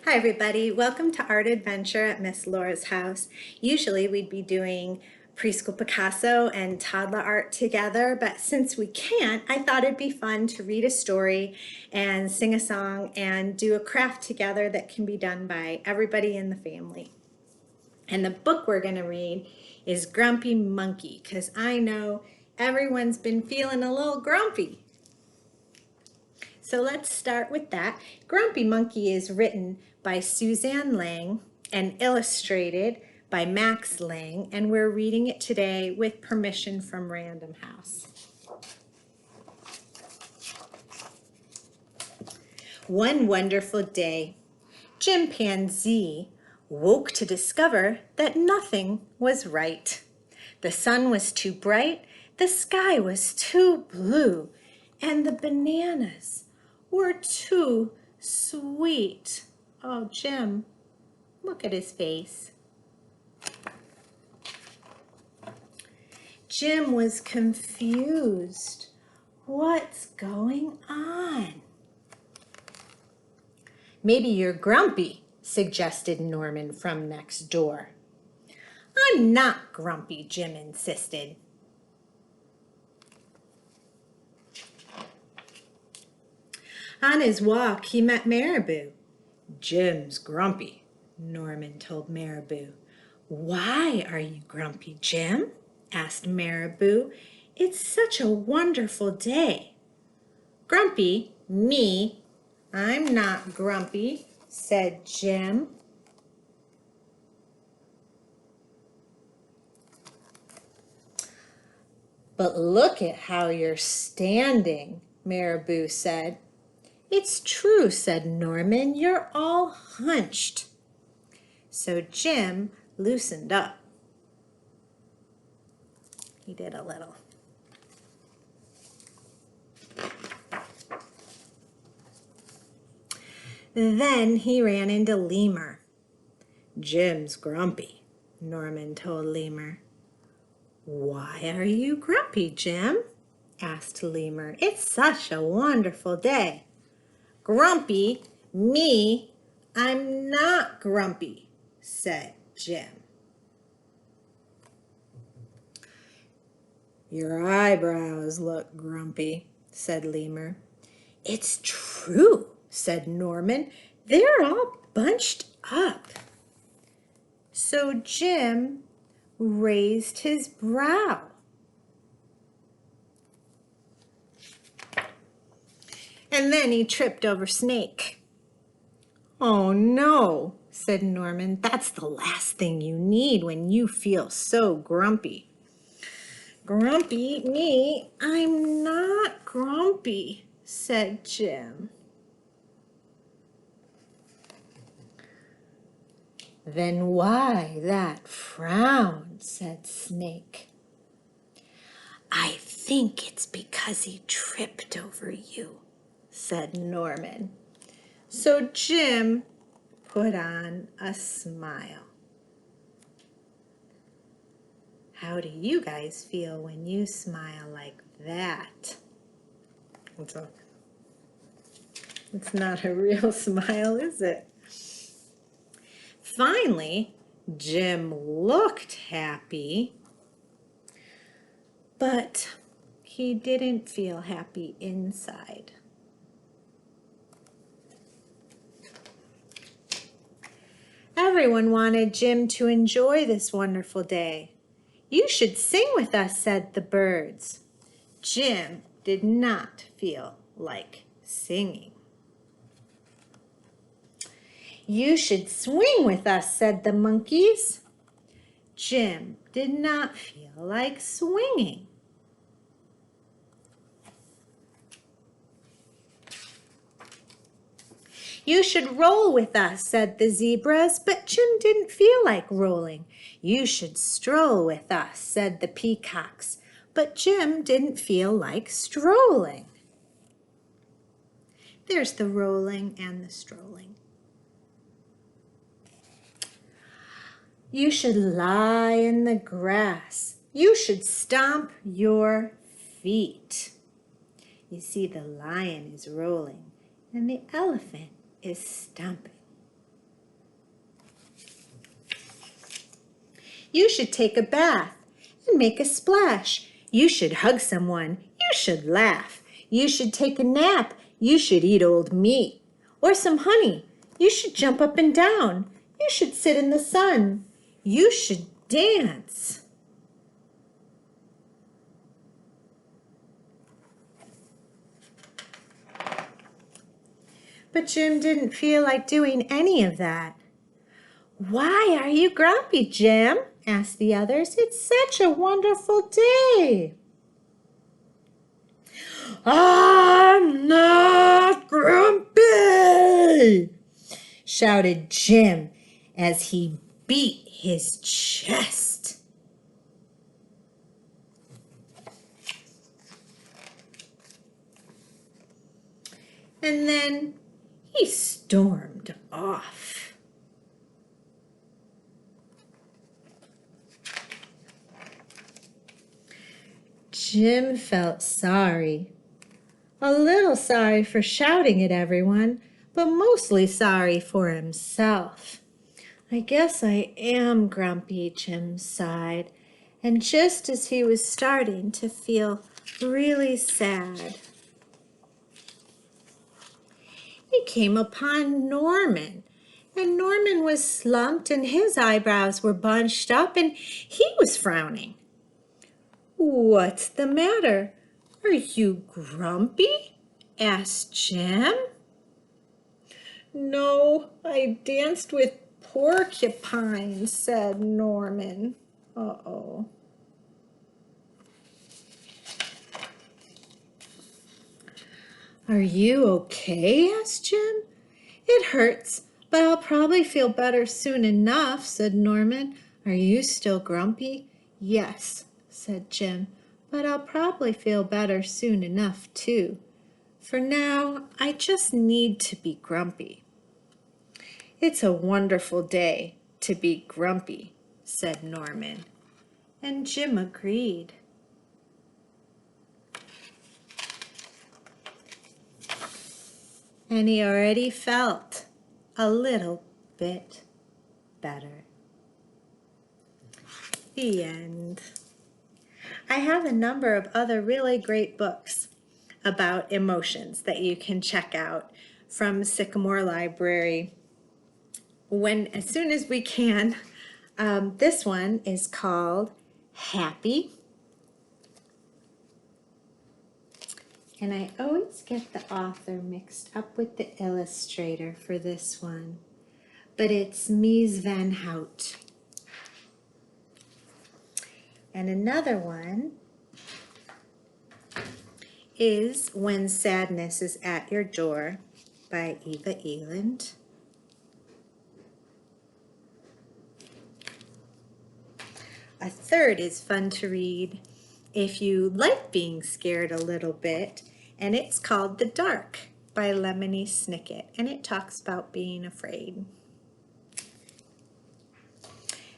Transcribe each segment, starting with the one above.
Hi everybody, welcome to Art Adventure at Miss Laura's house. Usually we'd be doing preschool Picasso and toddler art together, but since we can't, I thought it'd be fun to read a story and sing a song and do a craft together that can be done by everybody in the family. And the book we're going to read is Grumpy Monkey, because I know everyone's been feeling a little grumpy. So let's start with that. Grumpy Monkey is written by Suzanne Lang and illustrated by Max Lang, and we're reading it today with permission from Random House. One wonderful day, Chimpanzee woke to discover that nothing was right. The sun was too bright, the sky was too blue, and the bananas were too sweet. Oh, Jim, look at his face. Jim was confused. What's going on? Maybe you're grumpy, suggested Norman from next door. I'm not grumpy, Jim insisted. On his walk, he met Marabou. Jim's grumpy, Norman told Marabou. Why are you grumpy, Jim? Asked Marabou. It's such a wonderful day. Grumpy? Me? I'm not grumpy, said Jim. But look at how you're standing, Marabou said. It's true, said Norman. You're all hunched. So Jim loosened up. He did a little. Then he ran into Lemur. Jim's grumpy, Norman told Lemur. Why are you grumpy, Jim? Asked Lemur. It's such a wonderful day. Grumpy? Me? I'm not grumpy, said Jim. Your eyebrows look grumpy, said Lemur. It's true, said Norman. They're all bunched up. So Jim raised his brow. And then he tripped over Snake. Oh no, said Norman. That's the last thing you need when you feel so grumpy. Grumpy? Me? I'm not grumpy, said Jim. Then why that frown, said Snake. I think it's because he tripped over you, said Norman. So Jim put on a smile. How do you guys feel when you smile like that? It's not a real smile, is it? Finally, Jim looked happy, but he didn't feel happy inside. Everyone wanted Jim to enjoy this wonderful day. You should sing with us, said the birds. Jim did not feel like singing. You should swing with us, said the monkeys. Jim did not feel like swinging. You should roll with us, said the zebras, but Jim didn't feel like rolling. You should stroll with us, said the peacocks, but Jim didn't feel like strolling. There's the rolling and the strolling. You should lie in the grass. You should stomp your feet. You see, the lion is rolling and the elephant is stomping. You should take a bath and make a splash. You should hug someone. You should laugh. You should take a nap. You should eat old meat. Or some honey. You should jump up and down. You should sit in the sun. You should dance. But Jim didn't feel like doing any of that. "Why are you grumpy, Jim?" asked the others. "It's such a wonderful day." "I'm not grumpy!" shouted Jim as he beat his chest. And then he stormed off. Jim felt sorry. A little sorry for shouting at everyone, but mostly sorry for himself. "I guess I am grumpy," Jim sighed, and just as he was starting to feel really sad, he came upon Norman. And Norman was slumped and his eyebrows were bunched up and he was frowning. "What's the matter? Are you grumpy?" asked Jim. "No, I danced with porcupines," said Norman. Uh-oh. "Are you okay?" asked Jim. "It hurts, but I'll probably feel better soon enough," said Norman. "Are you still grumpy?" "Yes," said Jim, "but I'll probably feel better soon enough too. For now, I just need to be grumpy." "It's a wonderful day to be grumpy," said Norman. And Jim agreed. And he already felt a little bit better. The end. I have a number of other really great books about emotions that you can check out from Sycamore Library as soon as we can. This one is called Happy. And I always get the author mixed up with the illustrator for this one, but it's Mies van Hout. And another one is When Sadness is at Your Door by Eva Eland. A third is fun to read if you like being scared a little bit, and it's called The Dark by Lemony Snicket, and it talks about being afraid.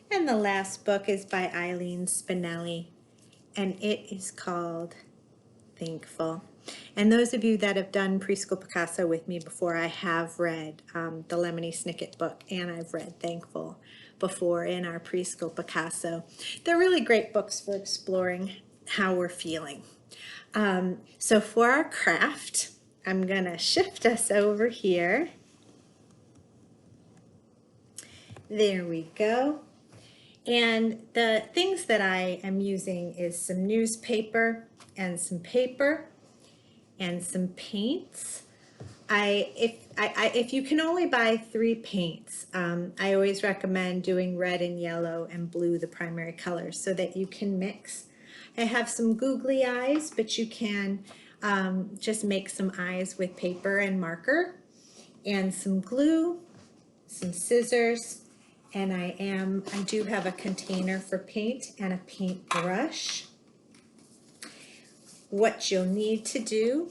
And the last book is by Eileen Spinelli, and it is called Thankful. And those of you that have done Preschool Picasso with me before, I have read the Lemony Snicket book, and I've read Thankful before in our Preschool Picasso. They're really great books for exploring how we're feeling. So for our craft, I'm gonna shift us over here. There we go. And the things that I am using is some newspaper and some paper and some paints. If you can only buy 3 paints, I always recommend doing red and yellow and blue, the primary colors, so that you can mix. I have some googly eyes, but you can just make some eyes with paper and marker, and some glue, some scissors, and I do have a container for paint and a paintbrush. What you'll need to do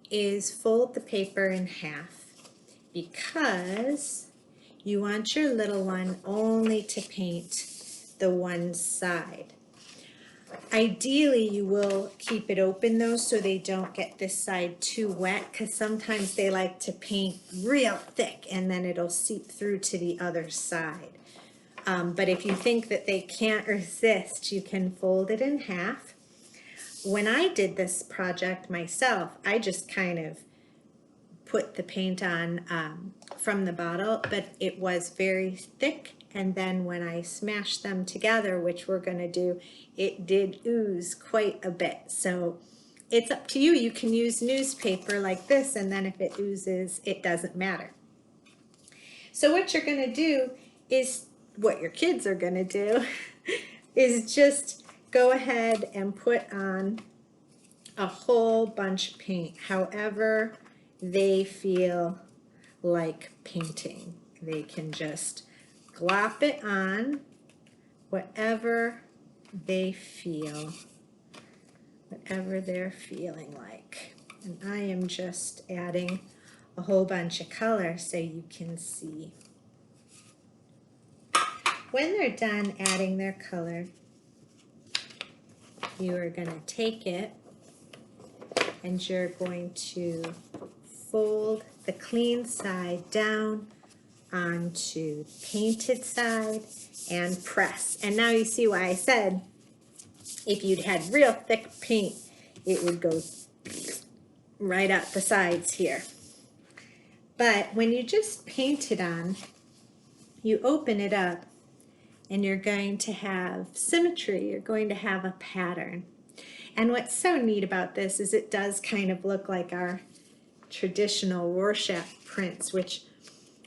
is fold the paper in half, because you want your little one only to paint the one side. Ideally, you will keep it open though, so they don't get this side too wet, because sometimes they like to paint real thick and then it'll seep through to the other side. But if you think that they can't resist, you can fold it in half. When I did this project myself, I just kind of put the paint on from the bottle, but it was very thick. And then when I smashed them together, which we're going to do, it did ooze quite a bit. So it's up to you. You can use newspaper like this, and then if it oozes, it doesn't matter. So what you're going to do is, what your kids are going to do is just go ahead and put on a whole bunch of paint, however they feel like painting. They can just glop it on whatever they feel, whatever they're feeling like. And I am just adding a whole bunch of color so you can see. When they're done adding their color, you are going to take it and you're going to fold the clean side down onto the painted side and press. And now you see why I said if you'd had real thick paint, it would go right up the sides here. But when you just paint it on, you open it up and you're going to have symmetry, you're going to have a pattern. And what's so neat about this is it does kind of look like our traditional Rorschach prints, which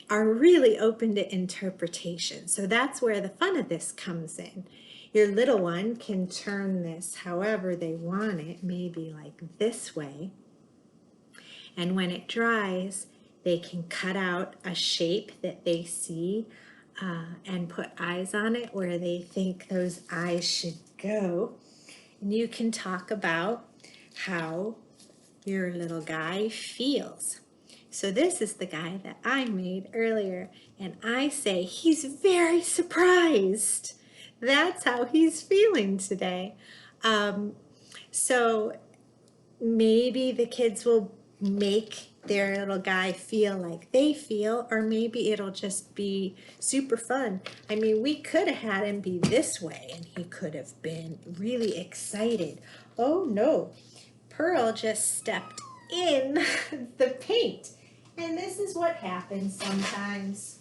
are really open to interpretation. So that's where the fun of this comes in. Your little one can turn this however they want it, maybe like this way. And when it dries, they can cut out a shape that they see and put eyes on it where they think those eyes should go. And you can talk about how your little guy feels. So this is the guy that I made earlier, and I say he's very surprised. That's how he's feeling today. So maybe the kids will make their little guy feel like they feel, or maybe it'll just be super fun. I mean, we could have had him be this way and he could have been really excited. Oh no, Pearl just stepped in the paint, and this is what happens sometimes.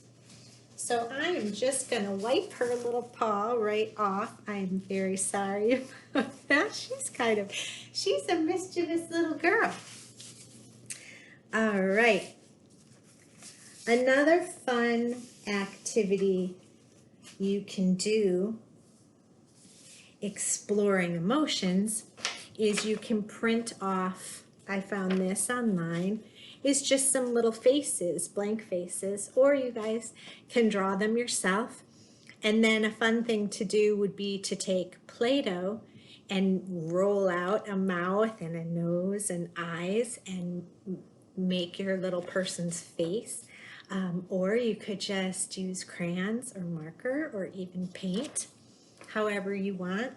So I am just going to wipe her little paw right off. I'm very sorry about that. She's a mischievous little girl. All right. Another fun activity you can do exploring emotions is you can print off, I found this online, is just some little faces, blank faces, or you guys can draw them yourself. And then a fun thing to do would be to take Play-Doh and roll out a mouth and a nose and eyes and make your little person's face. Or you could just use crayons or marker or even paint, however you want.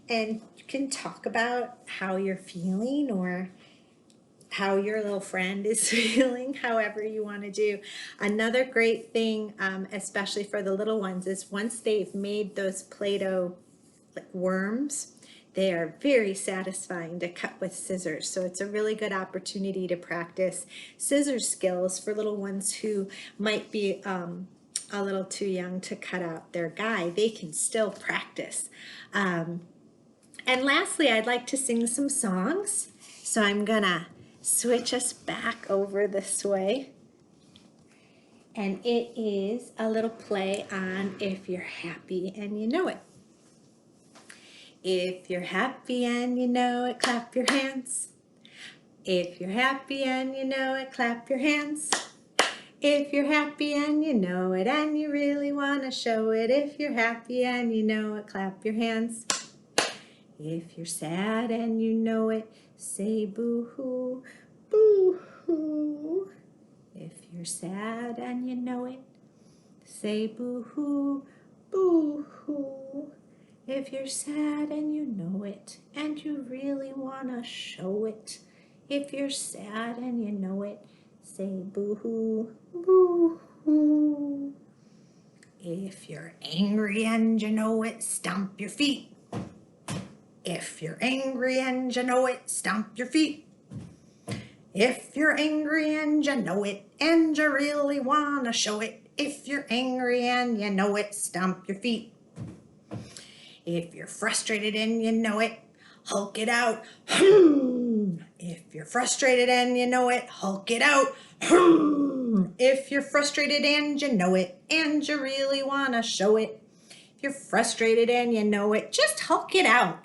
And you can talk about how you're feeling or how your little friend is feeling, however you want to do. Another great thing, especially for the little ones, is once they've made those Play-Doh worms, they are very satisfying to cut with scissors. So it's a really good opportunity to practice scissors skills for little ones who might be a little too young to cut out their guy. They can still practice. And lastly, I'd like to sing some songs. So I'm gonna switch us back over this way. And it is a little play on If You're Happy and You Know It. If you're happy and you know it, clap your hands. If you're happy and you know it, clap your hands. If you're happy and you know it and you really want to show it, if you're happy and you know it, clap your hands. If you're sad and you know it, say boo-hoo, boo-hoo. If you're sad and you know it, say boo-hoo, boo-hoo. If you're sad and you know it, and you really want to show it, if you're sad and you know it, say boo-hoo, boo-hoo. If If you're angry and you know it, stomp your feet. If you're angry and you know it, stomp your feet. If you're angry and you know it, and you really want to show it, if you're angry and you know it, stomp your feet. If you're frustrated and you know it, hulk it out. If you're frustrated and you know it, hulk it out. If you're frustrated and you know it, and you really want to show it, if you're frustrated and you know it, just hulk it out.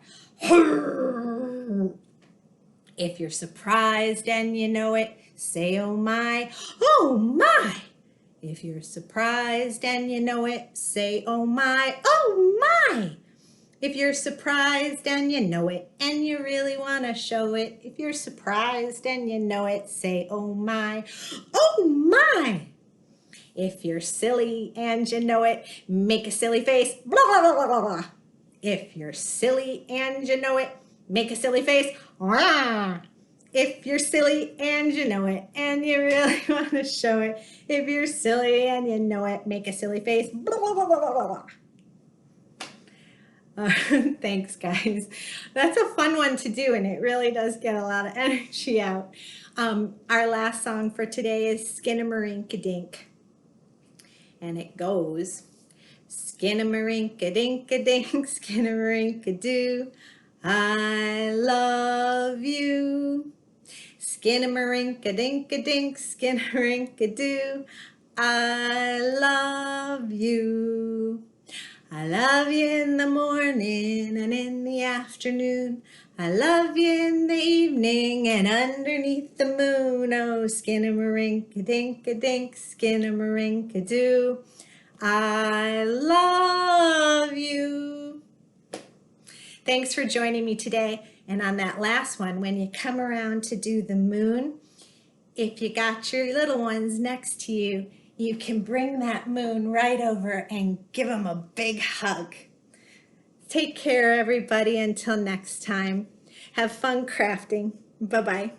If you're surprised and you know it, say, oh my, oh my. If you're surprised and you know it, say, oh my, oh my. If you're surprised and you know it, and you really want to show it, if you're surprised and you know it, say, oh my, oh my. If you're silly and you know it, make a silly face, blah, blah, blah, blah, blah. If you're silly and you know it, make a silly face, rah. If you're silly and you know it, and you really want to show it, if you're silly and you know it, make a silly face, blah, blah, blah, blah, blah, blah. Thanks, guys. That's a fun one to do, and it really does get a lot of energy out. Our last song for today is Skinnamarink-a-Dink, and it goes, Skinnamarink-a-dink-a-dink, Skinnamarink-a-doo, I love you. Skinnamarink-a-dink-a-dink, Skinnamarink-a-doo, I love you. I love you in the morning and in the afternoon. I love you in the evening and underneath the moon. Oh, Skinnamarink-a-dink-a-dink, Skinnamarink-a-doo, I love you. Thanks for joining me today. And on that last one, when you come around to do the moon, if you got your little ones next to you, you can bring that moon right over and give them a big hug. Take care, everybody. Until next time. Have fun crafting. Bye-bye.